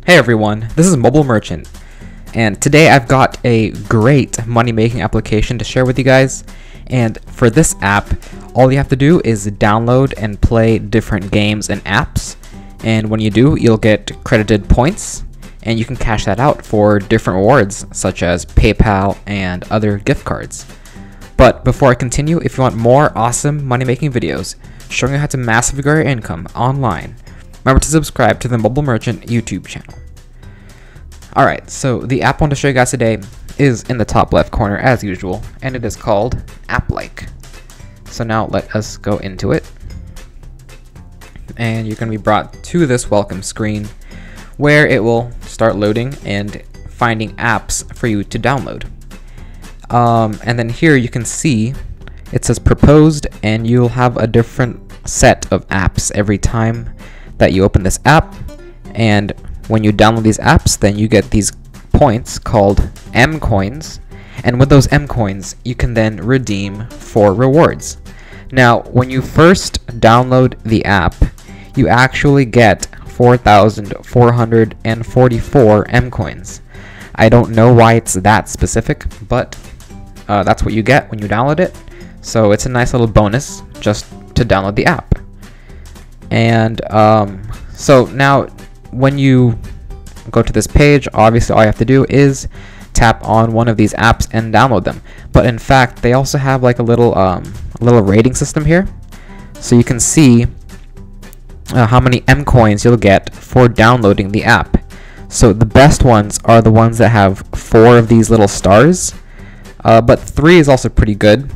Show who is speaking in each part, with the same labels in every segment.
Speaker 1: Hey everyone, this is Mobile Merchant, and today I've got a great money-making application to share with you guys. And for this app, all you have to do is download and play different games and apps, and when you do, you'll get credited points, and you can cash that out for different rewards such as PayPal and other gift cards. But before I continue, if you want more awesome money-making videos showing you how to massively grow your income online, remember to subscribe to the Mobile Merchant YouTube channel. Alright, so the app I want to show you guys today is in the top left corner as usual, and it is called App-like. So now let us go into it. And you're going to be brought to this welcome screen where it will start loading and finding apps for you to download. And then here you can see it says proposed, and you'll have a different set of apps every time that you open this app. And when you download these apps, then you get these points called M coins, and with those M coins you can then redeem for rewards. Now when you first download the app, you actually get 4,444 M coins. I don't know why it's that specific, but that's what you get when you download it. So it's a nice little bonus just to download the app. And so now when you go to this page, obviously all you have to do is tap on one of these apps and download them. But in fact, they also have like a little rating system here, so you can see how many M coins you'll get for downloading the app. So the best ones are the ones that have 4 of these little stars, but 3 is also pretty good.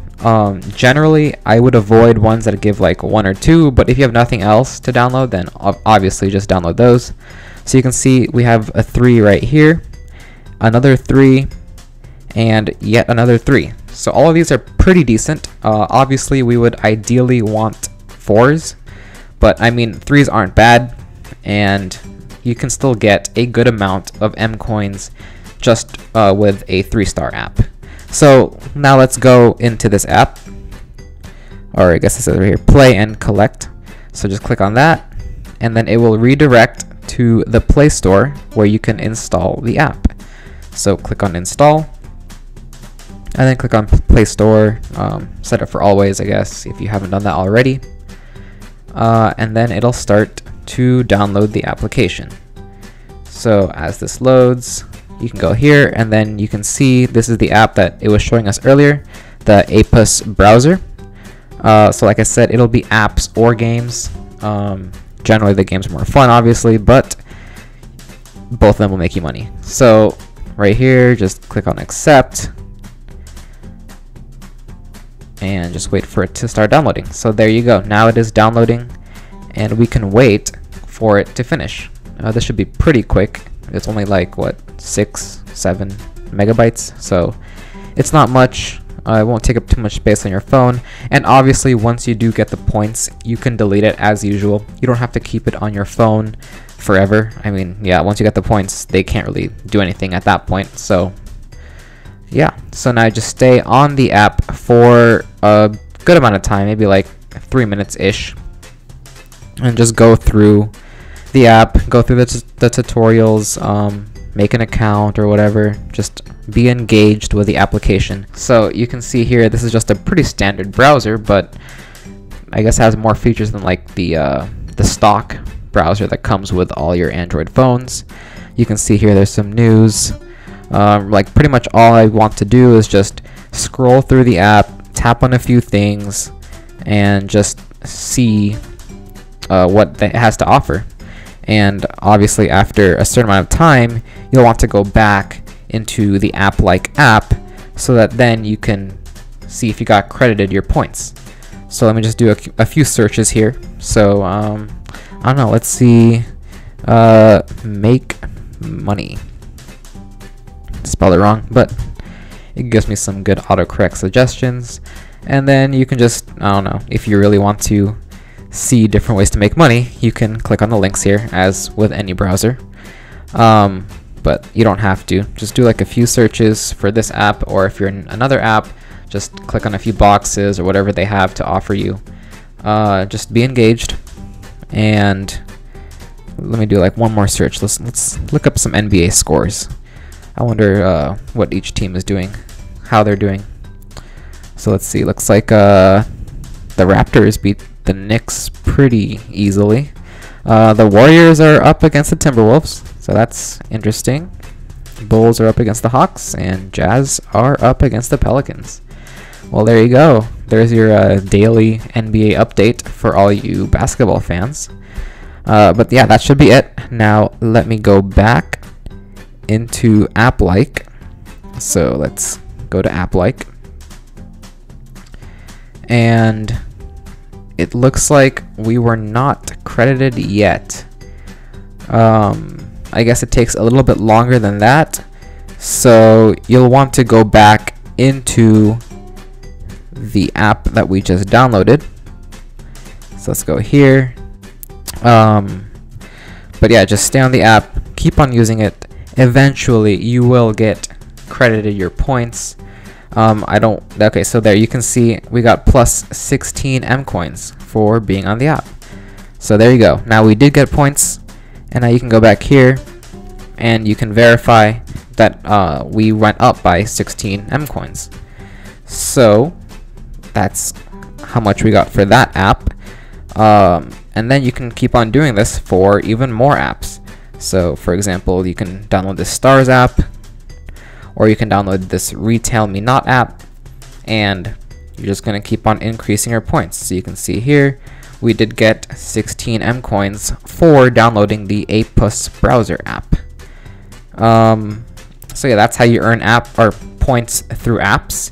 Speaker 1: Generally, I would avoid ones that give like 1 or 2, but if you have nothing else to download, then obviously just download those. So you can see we have a 3 right here, another 3, and yet another 3. So all of these are pretty decent. Obviously, we would ideally want 4s, but I mean 3s aren't bad, and you can still get a good amount of M coins just with a 3-star app. So now let's go into this app, or I guess it says right here, play and collect. So just click on that, and then it will redirect to the Play Store where you can install the app. So click on install, and then click on Play Store, set it for always, I guess, if you haven't done that already. And then it'll start to download the application. So as this loads, you can go here, and then you can see this is the app that it was showing us earlier, the Apus browser. So like I said, it'll be apps or games. Generally the games are more fun, obviously, but both of them will make you money. So right here, just click on accept and just wait for it to start downloading. So there you go, now it is downloading, and we can wait for it to finish. This should be pretty quick. It's only like what, 6-7 megabytes, so it's not much. It won't take up too much space on your phone, and obviously once you do get the points, you can delete it as usual. You don't have to keep it on your phone forever. I mean, yeah, once you get the points, they can't really do anything at that point. So yeah, so now just stay on the app for a good amount of time, maybe like 3 minutes ish, and just go through the app, go through the tutorials, make an account or whatever. Just be engaged with the application. So you can see here, this is just a pretty standard browser, but I guess it has more features than like the stock browser that comes with all your Android phones. You can see here there's some news. Like pretty much all I want to do is just scroll through the app, tap on a few things, and just see what it has to offer. And obviously after a certain amount of time, you'll want to go back into the App-like app so that then you can see if you got credited your points. So let me just do a few searches here. So I don't know, let's see, make money. Spelled it wrong, but it gives me some good autocorrect suggestions. And then you can just, I don't know, if you really want to see different ways to make money, you can click on the links here as with any browser, but you don't have to. Just do like a few searches for this app, or if you're in another app, just click on a few boxes or whatever they have to offer you. Just be engaged, and let me do like one more search. Let's look up some NBA scores. I wonder what each team is doing, how they're doing. So let's see. Looks like the Raptors beat the Knicks pretty easily. The Warriors are up against the Timberwolves, so that's interesting. Bulls are up against the Hawks, and Jazz are up against the Pelicans. Well, there you go. There's your daily NBA update for all you basketball fans. But yeah, that should be it. Now let me go back into App-like. So let's go to App-like. And it looks like we were not credited yet. I guess it takes a little bit longer than that. So you'll want to go back into the app that we just downloaded. So let's go here. But yeah, just stay on the app, keep on using it. Eventually you will get credited your points. Okay, so there you can see we got plus 16 M coins for being on the app. So there you go. Now we did get points, and now you can go back here and you can verify that we went up by 16 M coins. So that's how much we got for that app. And then you can keep on doing this for even more apps. So for example, you can download this Stars app, or you can download this Retail Me Not app, and you're just going to keep on increasing your points. So you can see here we did get 16 M coins for downloading the Apus browser app. So yeah, that's how you earn app or points through apps.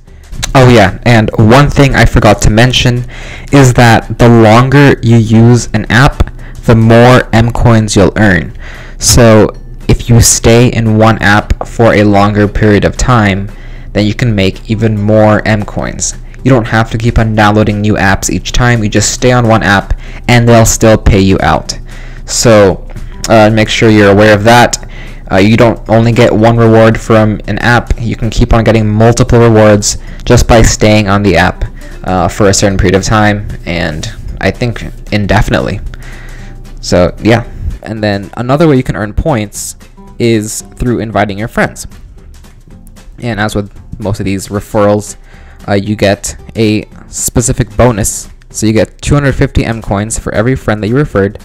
Speaker 1: Oh yeah, and one thing I forgot to mention is that the longer you use an app, the more M coins you'll earn. So if you stay in one app for a longer period of time, then you can make even more M coins. You don't have to keep on downloading new apps each time. You just stay on one app and they'll still pay you out. So make sure you're aware of that. You don't only get one reward from an app. You can keep on getting multiple rewards just by staying on the app for a certain period of time, and I think indefinitely. So yeah. And then another way you can earn points is through inviting your friends. And as with most of these referrals, you get a specific bonus. So you get 250 M coins for every friend that you referred,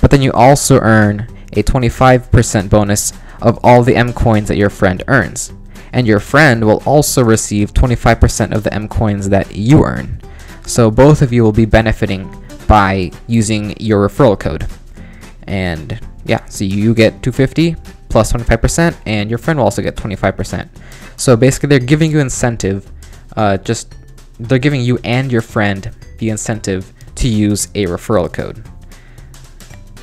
Speaker 1: but then you also earn a 25% bonus of all the M coins that your friend earns. And your friend will also receive 25% of the M coins that you earn. So both of you will be benefiting by using your referral code. And yeah, so you get 250 plus 25%, and your friend will also get 25%. So basically they're giving you incentive, they're giving you and your friend the incentive to use a referral code.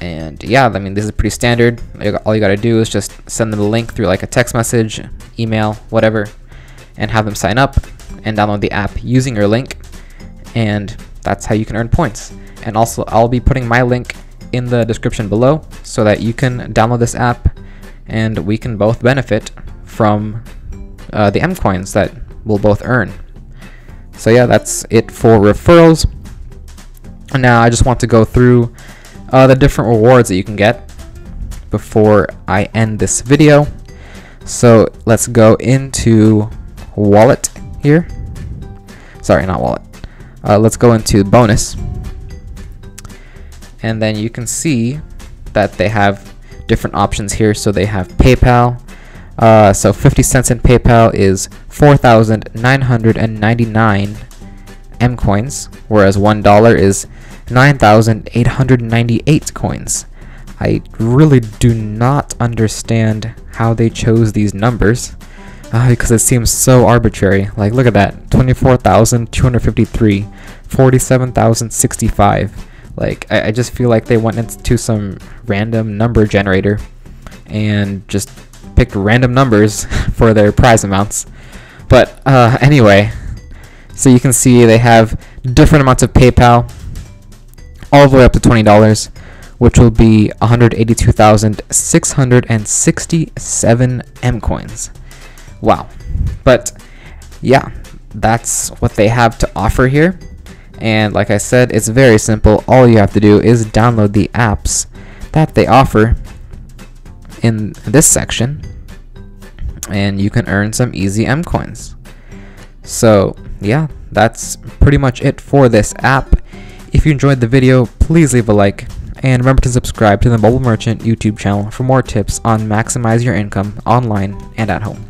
Speaker 1: And yeah, I mean, this is pretty standard. All you gotta do is just send them the link through like a text message, email, whatever, and have them sign up and download the app using your link, and that's how you can earn points. And also, I'll be putting my link in the description below so that you can download this app and we can both benefit from the M coins that we'll both earn. So yeah, that's it for referrals. And now I just want to go through the different rewards that you can get before I end this video. So let's go into wallet here. Sorry, not wallet. Let's go into bonus. And then you can see that they have different options here. So they have PayPal. So 50 cents in PayPal is 4,999 M coins, whereas $1 is 9,898 coins. I really do not understand how they chose these numbers, because it seems so arbitrary. Like, look at that, 24,253, 47,065. Like, I just feel like they went into some random number generator and just picked random numbers for their prize amounts. But anyway, so you can see they have different amounts of PayPal, all the way up to $20, which will be 182,667 M coins. Wow. But yeah, that's what they have to offer here. And like I said, it's very simple. All you have to do is download the apps that they offer in this section, and you can earn some easy M coins. So yeah, that's pretty much it for this app. If you enjoyed the video, please leave a like, and remember to subscribe to the Mobile Merchant YouTube channel for more tips on maximize your income online and at home.